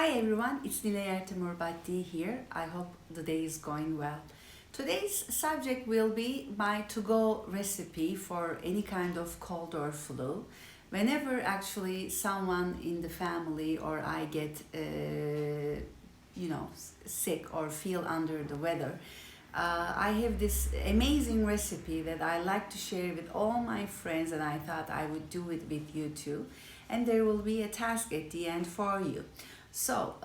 Hi everyone, it's Nilay Bhatti here. I hope the day is going well. Today's subject will be my to-go recipe for any kind of cold or flu. Whenever actually someone in the family or I get, sick or feel under the weather, I have this amazing recipe that I like to share with all my friends, and I thought I would do it with you too. And there will be a task at the end for you. So,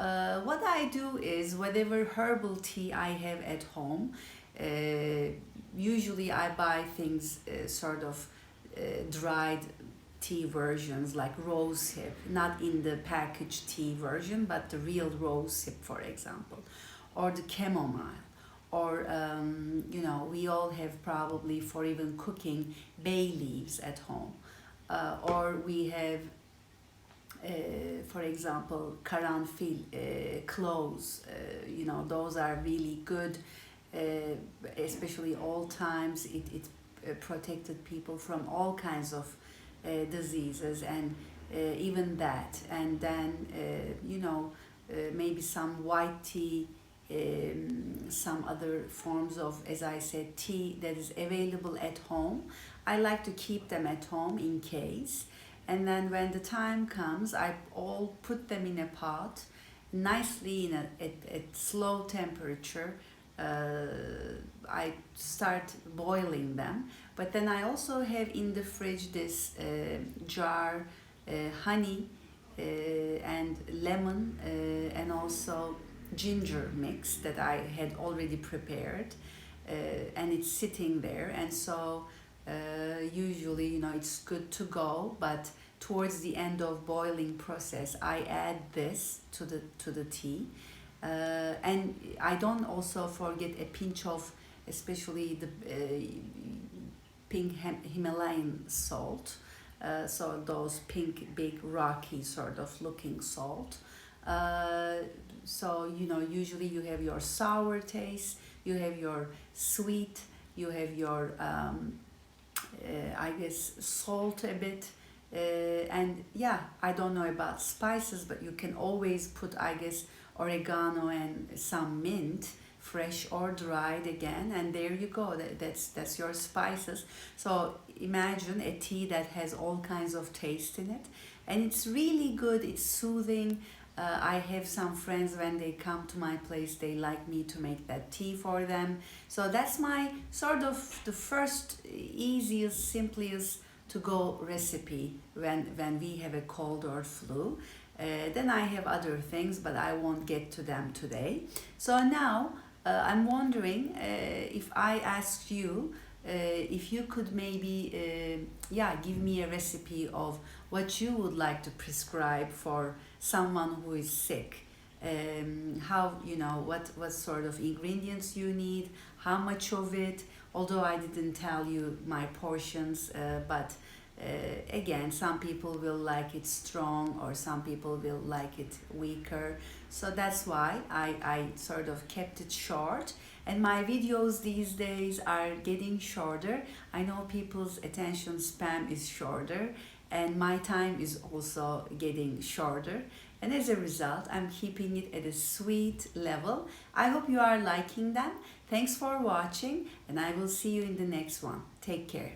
what I do is whatever herbal tea I have at home, uh, usually I buy things sort of dried tea versions like rose hip, not in the packaged tea version, but the real rose hip, for example, or the chamomile. Or, we all have probably for even cooking bay leaves at home. Or we have for example, karanfil, cloves, those are really good, uh, especially old times. It protected people from all kinds of diseases and even that. And then, maybe some white tea, some other forms of, as I said, tea that is available at home. I like to keep them at home in case. And then when the time comes, I all put them in a pot, nicely at slow temperature. I start boiling them. But then I also have in the fridge this jar, honey and lemon and also ginger mix that I had already prepared, and it's sitting there. And so usually, it's good to go, but towards the end of boiling process, I add this to the tea, and I don't also forget a pinch of, especially the pink Himalayan salt. So those pink, big, rocky sort of looking salt. So usually you have your sour taste, you have your sweet, you have your I guess salt a bit, and yeah, I don't know about spices, but you can always put, I guess, oregano and some mint, fresh or dried again, and there you go. That's your spices. So imagine a tea that has all kinds of taste in it, and it's really good. It's soothing. I have some friends, when they come to my place, they like me to make that tea for them. So that's my sort of the first easiest, simplest to go recipe when we have a cold or flu. Then I have other things, but I won't get to them today. So now I'm wondering if I ask you if you could maybe, give me a recipe of what you would like to prescribe for someone who is sick. How, what sort of ingredients you need, how much of it, although I didn't tell you my portions, but again, some people will like it strong or some people will like it weaker. So that's why I sort of kept it short. And my videos these days are getting shorter. I know people's attention span is shorter, and my time is also getting shorter. And as a result, I'm keeping it at a sweet level. I hope you are liking them. Thanks for watching, and I will see you in the next one. Take care.